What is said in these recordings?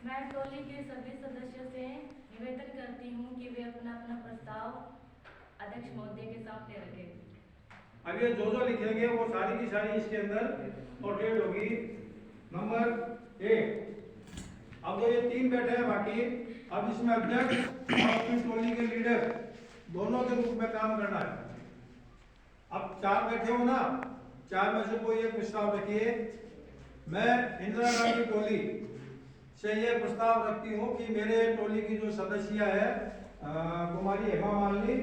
मैं टोली के सभी सदस्यों से निवेदन करती हूँ कि वे अपना अपना प्रस्ताव अध्यक्ष महोदय के सामने रखें। अब ये जो लिखेंगे वो सारी की सारी इसके अंदर नोटेड होगी। नंबर 1। अब जो ये 3 बैठे हैं बाकी, अब इसमें अध्यक्ष और अपनी टोली के लीडर दोनों के रूप में काम करना है। अब 4 बैठे हो ना, 4 में से कोई एक प्रस्ताव रखिए। मैं इंदिरा गांधी टोली से ये प्रस्ताव रखती हूँ कि मेरे टोली की जो सदस्य है कुमारी हेमा मालिनी,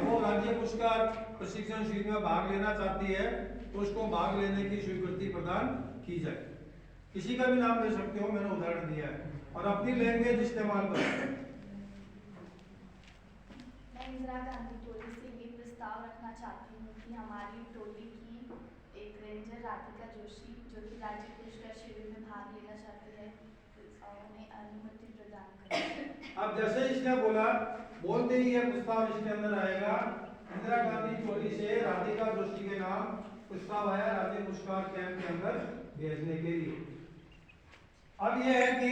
वो राज्य पुरस्कार प्रशिक्षण शिविर में भाग लेना चाहती है, तो उसको भाग लेने की स्वीकृति प्रदान की जाए। किसी का भी नाम ले सकते हो, मैंने उदाहरण दिया है, और अपनी लैंग्वेज इस्तेमाल करें। मैं इंदिरा गांधी टोली से ये प्रस्ताव रखना चाहती हूँ कि हमारी टोली की एक रेंजर राधिका जोशी, जो कि राज्य पुरस्कार शिविर में भाग लेना चाहती है, उन्हें अनुमति प्रदान करें। अब जैसे इसने बोला, बोलते ही यह प्रस्ताव इसके अंदर आएगा। इंदिरा गांधी टोली से राधिका जोशी के नाम प्रस्ताव आया राज्य पुरस्कार कैंप के अंदर भेजने के लिए। अब यह है कि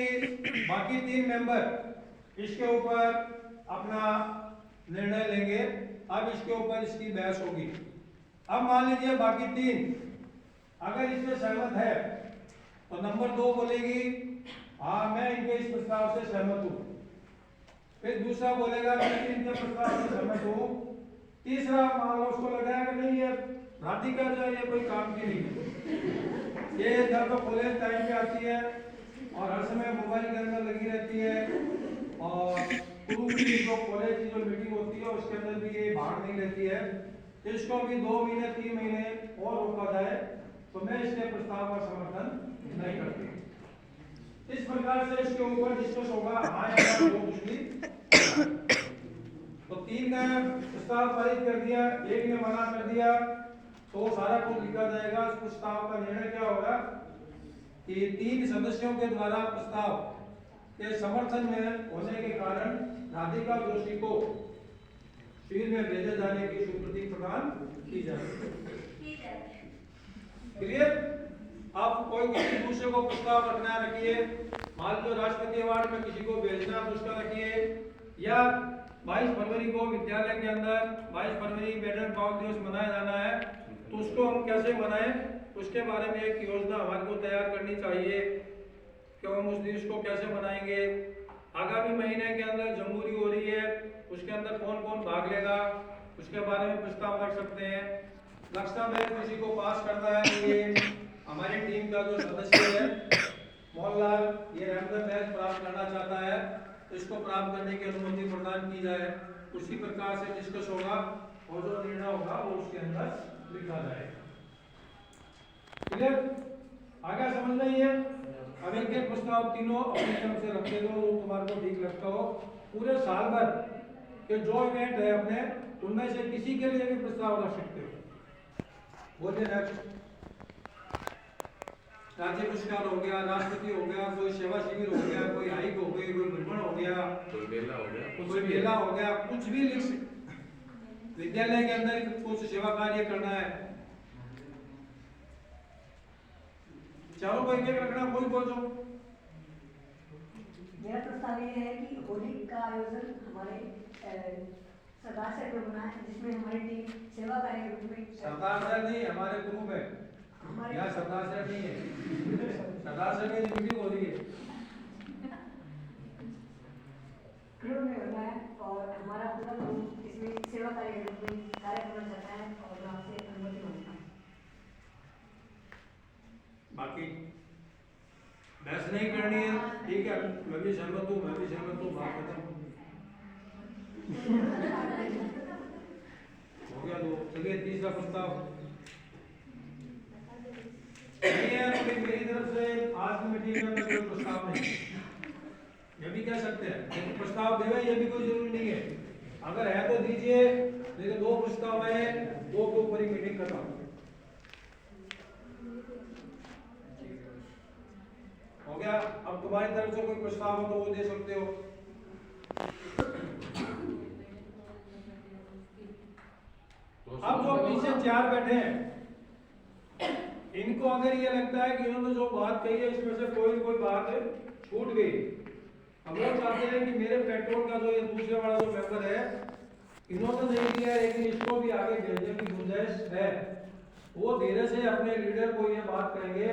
बाकी 3 मेंबर इसके ऊपर अपना निर्णय लेंगे। अब इसके ऊपर इसकी बहस होगी। अब मान लीजिए बाकी 3 अगर इससे सहमत है तो नंबर 2 बोलेगी हाँ मैं इनके इस प्रस्ताव से सहमत हूँ। फिर दूसरा बोलेगा मैं इनके प्रस्ताव से सहमत हूँ। तीसरा मान लो उसको लगा कि नहीं ये राधिका जो है ये कोई काम की नहीं है, ये जब तो कॉलेज टाइम पे आती है और हर समय मोबाइल के अंदर लगी रहती है, और ग्रुप की जो कॉलेज की जो मीटिंग होती है उसके अंदर भी ये भाग नहीं लेती है, तो इसको भी 2 महीने 3 महीने और रोका जाए, तो मैं इसके प्रस्ताव का समर्थन नहीं करती। इस प्रकार से इसके ऊपर डिस्कस होगा, हाँ या ना, कुछ भी। तो 3 ने प्रस्ताव पारित कर दिया, 1 ने मना कर दिया, तो सारा कुछ लिखा जाएगा। इस प्रस्ताव का निर्णय क्या होगा कि 3 सदस्यों के द्वारा प्रस्ताव के समर्थन में होने के कारण राधिका जोशी को शिविर में भेजे जाने की स्वीकृति प्रदान की जाएगी। क्लियर? आप कोई किसी दूसरे को प्रस्ताव रखना रखिए, मान लो राष्ट्रपति अवार्ड में किसी को भेजना है तो उसका रखिए, या 22 फरवरी को विद्यालय के अंदर 22 फरवरी मेडल बाल दिवस मनाया जाना है, तो उसको हम कैसे मनाएं उसके बारे में एक योजना हमारे को तैयार करनी चाहिए कि हम उस दिन को कैसे मनाएंगे। आगामी महीने के अंदर जमहूरी हो रही है, उसके अंदर कौन कौन भाग लेगा उसके बारे में प्रस्ताव रख सकते हैं। लक्षणा में किसी को पास करना है, ये हमारी टीम का जो सदस्य है मोहनलाल, ये रैंडम मैच प्राप्त करना चाहता है, तो इसको प्राप्त करने की अनुमति प्रदान की जाए। उसी प्रकार से डिस्कस होगा और जो निर्णय होगा वो उसके अंदर लिखा जाएगा। क्लियर? आगे समझ में है? अब एक एक प्रस्ताव तीनों अपनी तरफ से रखे दो जो तुम्हारे को ठीक लगता हो। पूरे साल भर के जो इवेंट है अपने, उनमें से किसी के लिए भी प्रस्ताव रख सकते हो। बोलिए नेक्स्ट। राज्य पुरस्कार हो गया, राष्ट्रपति हो गया, कोई सेवा शिविर हो गया, कोई हाइक हो गई, कोई भ्रमण हो गया, कोई मेला हो गया, कुछ भी लिख सकते। विद्यालय के अंदर कुछ सेवा कार्य करना है, चारों को एक एक रखना, कोई बोलो। मेरा प्रस्ताव ये है कि होली का आयोजन हमारे सरदार सर को होना है, जिसमें हमारी टीम सेवा कार्य ग्रुप में। सरदार सर नहीं, हमारे ग्रुप है, यहाँ सरदार सर नहीं है, सरदार सर की मीटिंग हो रही है, ग्रुप में होना है, और हमारा पूरा ग्रुप इसमें सेवा कार्य ग्रुप में कार्य करना चाहता है, और आपसे अनुमति मांगता है। बाकी बहस नहीं करनी है, ठीक है? मैं भी सहमत हूँ, मैं भी सहमत हूँ, बात खत्म हो गया। दो चलिए तीसरा प्रस्ताव नहीं है, तो मेरी तरफ से आज की मीटिंग में कोई प्रस्ताव नहीं, ये भी कह सकते हैं, लेकिन प्रस्ताव देवे ये भी कोई जरूरी नहीं है। अगर है तो दीजिए, लेकिन 2 प्रस्ताव है, 2 के ऊपर ही मीटिंग खत्म। हो गया? अब तुम्हारी तरफ से कोई प्रस्ताव हो तो वो दे सकते हो। अब जो पीछे 4 बैठे हैं, इनको अगर ये लगता है कि इन्होंने जो बात कही है इसमें से कोई बात छूट गई। अब वो चाहते हैं कि मेरे पेट्रोल का जो ये दूसरे वाला जो मेंबर है इन्होंने नहीं दिया लेकिन इसको भी आगे भेजने की गुंजाइश है। वो धीरे से अपने लीडर को ये बात कहेंगे,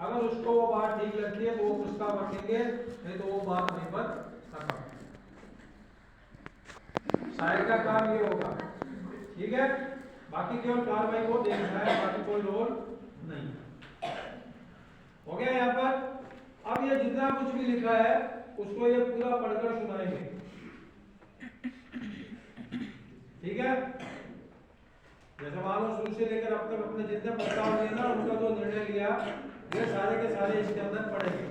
अगर उसको वो बात ठीक लगती है तो वो प्रस्ताव रखेंगे, नहीं तो वो बात नहीं पर रखा। शायद का काम ये होगा, ठीक है। बाकी केवल कार्रवाई को देखना है, बाकी कोई रोल नहीं। हो गया यहाँ पर। अब ये जितना कुछ भी लिखा है उसको ये पूरा पढ़कर सुनाएंगे, ठीक है। जैसे मान लो शुरू से लेकर अब तक अपने जितने प्रस्ताव लिए ना उनका जो निर्णय लिया ये सारे के सारे इसके अंदर पढ़ेंगे।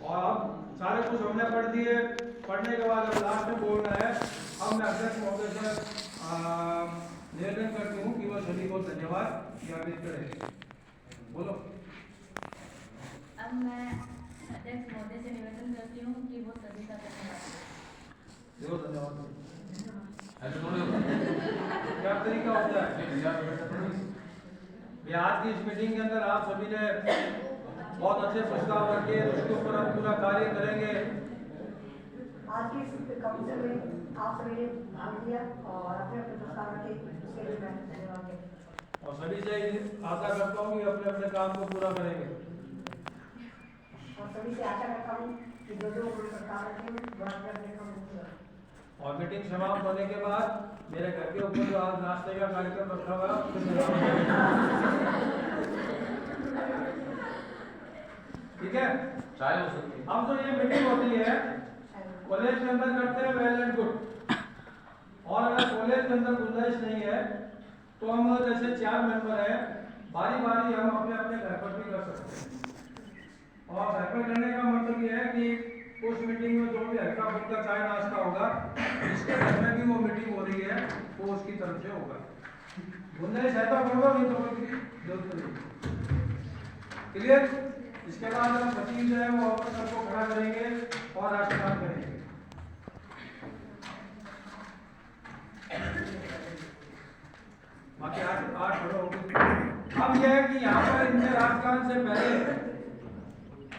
और अब सारे कुछ हमने पढ़ दिए, पढ़ने के बाद अब लास्ट में बोलना है। अब मैं अध्यक्ष महोदय से निवेदन करती हूँ कि वह सभी को धन्यवाद ज्ञापित करें। बोलो। अब मैं अध्यक्ष महोदय से निवेदन करती हूँ कि वो सभी का धन्यवाद। धन्यवाद। क्या तरीका होता है? आज की इस मीटिंग के अंदर आप सभी ने बहुत अच्छे प्रस्ताव रखे, उसके ऊपर हम पूरा कार्य करेंगे। आज की इस कमिटी में आप सभी ने भाग लिया और अपने अपने प्रस्ताव रखे, उसके लिए मैं धन्यवाद देता हूं। और सभी से आशा करता हूँ कि अपने अपने काम को पूरा करेंगे। और सभी से आशा करता हूँ कि जो जो प्रस्ताव रखे वह अपने काम को पूरा। और मीटिंग समाप्त होने के बाद मेरे घर के ऊपर जो आज नाश्ते का कार्यक्रम रखा हुआ ठीक है। अब जो ये मीटिंग होती है कॉलेज के अंदर करते हैं, वेल एंड गुड। और अगर कॉलेज के अंदर गुंजाइश नहीं है तो हम जैसे 4 मेंबर हैं, बारी बारी हम अपने अपने घर पर भी कर सकते हैं। और घर पर करने का मतलब ये है कि उस मीटिंग में जो भी हल्का फुल्का चाय नाश्ता होगा, जिसके घर में भी वो मीटिंग हो रही है वो उसकी तरफ से होगा। गुंजाइश है तो करो, नहीं तो कोई जरूरत नहीं। क्लियर? इसके बाद हम सचिव जो है वो अपने सबको खड़ा करेंगे और राष्ट्रगान करेंगे। बाकी 8 खड़े होंगे। अब यह है कि यहाँ पर इनके राष्ट्रगान से पहले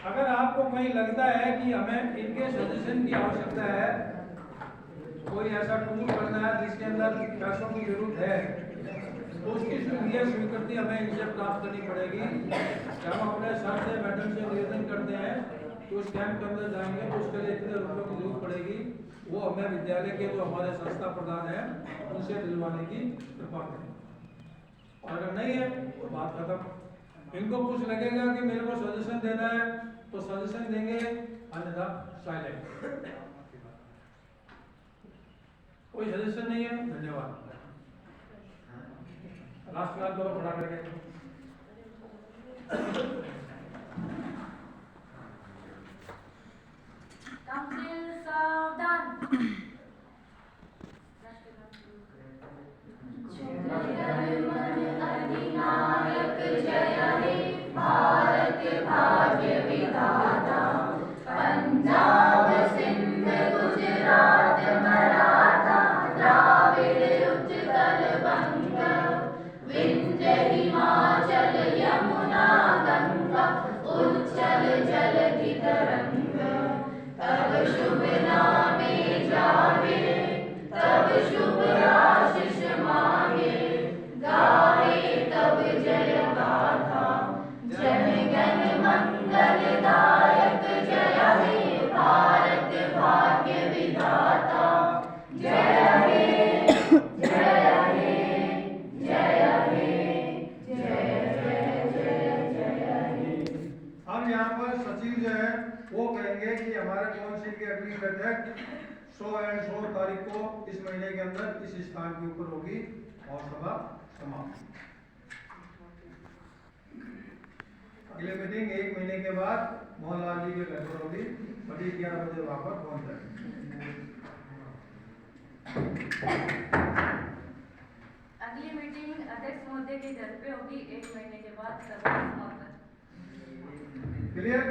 अगर आपको कहीं लगता है कि हमें इनके सजेशन की आवश्यकता है, कोई ऐसा टूल करना है जिसके अंदर पैसों की जरूरत है, तो उसकी स्वीकृति हमें इनसे प्राप्त करनी पड़ेगी। हम अपने सर से मैडम से निवेदन करते हैं कि उस कैंप के अंदर जाएंगे तो उसके लिए इतने रुपयों की जरूरत पड़ेगी, वो हमें विद्यालय के जो हमारे संस्था प्रधान है उनसे दिलवाने की कृपा करें। और अगर नहीं है तो बात खत्म। इनको कुछ लगेगा कि मेरे को सजेशन देना है तो सजेशन देंगे, अन्यथा साइलेंट। कोई सजेशन नहीं है, धन्यवाद। लास्ट बात करो खड़ा करके। काउंसिल सावधान। अधिनायक जय हे भारत भाग्य विधाता, पंजाब सिंध गुजरात मराठा द्राविड़ उत्कल बंग, विंध्य हिमाचल यमुना गंगा उच्चल जलधि तरंग, तब शुभ नामे जागे तब शुभ आशीष मांगे, गाए तब जय गाथा जन गण मंगलदायक, जय हे भारत भाग्य विधाता, जय हे जय हे जय हे जय जय जय जय हे। हम यहाँ पर सचिव जो है वो कहेंगे कि हमारे काउंसिल की अगली बैठक 100 एंड 100 तारीख को इस महीने के अंदर इस स्थान के ऊपर होगी और सभा समाप्त। अगली मीटिंग 1 महीने के बाद मोहनलाल जी के घर पर होगी, सभी 11 बजे वहां पर पहुंच जाएंगे। अगली मीटिंग अध्यक्ष महोदय के घर पे होगी 1 महीने के बाद। सभा समाप्त। क्लियर?